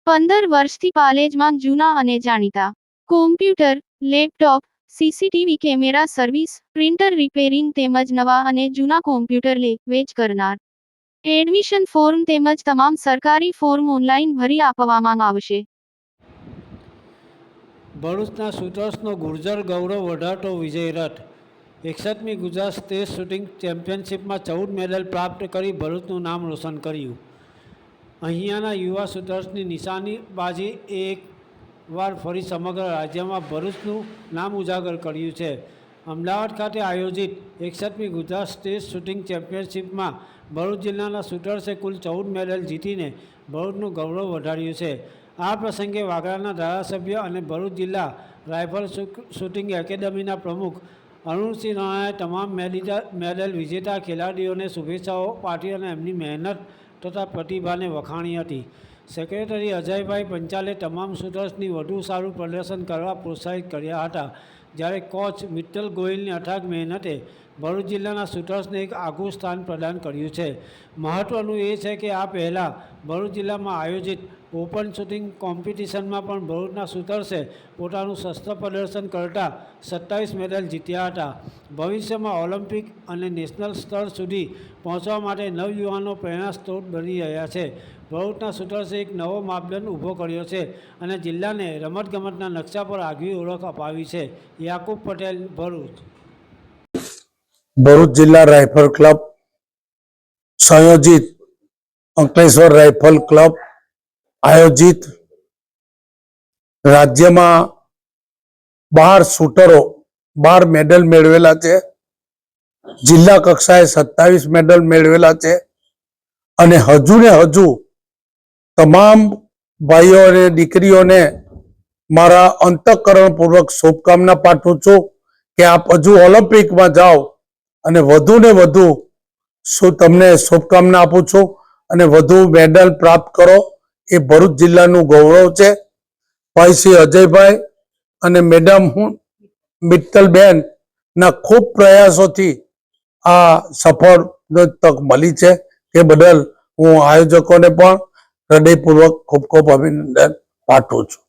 15 વર્ષથી પાલેજમાં જૂના અને જાણીતા computer, laptop, CCTV camera service, printer repairing તેમજ નવા અને જૂના કોમ્પ્યુટર લે-વેચ કરનાર. એડમિશન ફોર્મ તેમજ તમામ સરકારી ફોર્મ ઓનલાઈન ભરી આપવામાં આવશે. ભરૂચના શૂટર્સનો ગુર્જર ગૌરવ વધારતો વિજય રથ. 61મી ગુજરાત સ્ટેટ શૂટિંગ ચેમ્પિયનશિપમાં 14 મેડલ પ્રાપ્ત કરી ભરૂચનું નામ રોશન કર્યું. અહીંયાના યુવા શૂટર્સની નિશાનીબાજી એક વાર ફરી સમગ્ર રાજ્યમાં ભરૂચનું નામ ઉજાગર કર્યું છે. અમદાવાદ ખાતે આયોજિત 61મી ગુજરાત સ્ટેટ શૂટિંગ ચેમ્પિયનશિપમાં ભરૂચ જિલ્લાના શૂટર્સે કુલ 14 મેડલ જીતીને ભરૂચનું ગૌરવ વધાર્યું છે. આ પ્રસંગે વાગરાના ધારાસભ્ય અને ભરૂચ જિલ્લા રાઇફલ શૂટિંગ એકેડમીના પ્રમુખ અરુણસિંહ રાણાએ તમામ મેડલ વિજેતા ખેલાડીઓને શુભેચ્છાઓ પાઠવી અને એમની મહેનત તથા પ્રતિભાને વખાણી હતી. સેક્રેટરી અજયભાઈ પંચાલે તમામ શૂટર્સની વધુ સારું પ્રદર્શન કરવા પ્રોત્સાહિત કર્યા હતા. જ્યારે કોચ મિત્તલ ગોહિલની અથાગ મહેનતે ભરૂચ જિલ્લાના શૂટર્સને એક આગવું સ્થાન પ્રદાન કર્યું છે. મહત્વનું એ છે કે આ પહેલાં ભરૂચ જિલ્લામાં આયોજિત ઓપન શૂટિંગ કોમ્પિટિશનમાં પણ ભરૂચના શૂટર્સે પોતાનું શસ્ત્ર પ્રદર્શન કરતા 27 મેડલ જીત્યા હતા. ભવિષ્યમાં ઓલિમ્પિક અને નેશનલ સ્તર સુધી પહોંચવા માટે નવયુવાનો પ્રેરણા સ્ત્રોત બની રહ્યા છે. ભરૂચના શૂટર્સે એક નવો માપદંડ ઊભો કર્યો છે અને જિલ્લાને રમતગમતના નકશા પર આગવી ઓળખ અપાવી છે. યાકુબ પટેલ, ભરૂચ. ભરૂચ જિલ્લા રાઇફલ ક્લબ સંયોજિત અંકલેશ્વર રાઇફલ ક્લબ આયોજિત રાજ્યમાં 12 શૂટરો 12 મેડલ મેળવેલા છે. જિલ્લા કક્ષાએ 27 મેડલ મેળવેલા છે અને હજુ ને હજુ તમામ ભાઈઓ અને દીકરીઓને મારા અંતઃકરણપૂર્વક શુભકામના પાઠવું છું કે આપ હજુ ઓલિમ્પિકમાં જાઓ અને વધુ ને વધુ તમને શુભકામના આપું છું અને વધુ મેડલ પ્રાપ્ત કરો. એ ભરૂચ જિલ્લાનું ગૌરવ છે. ભાઈ શ્રી અજયભાઈ અને મેડમ મિત્તલબેન ના ખૂબ પ્રયાસોથી આ સફળ તક મળી છે. તે બદલ હું આયોજકોને પણ હૃદયપૂર્વક ખૂબ ખૂબ અભિનંદન પાઠવું છું.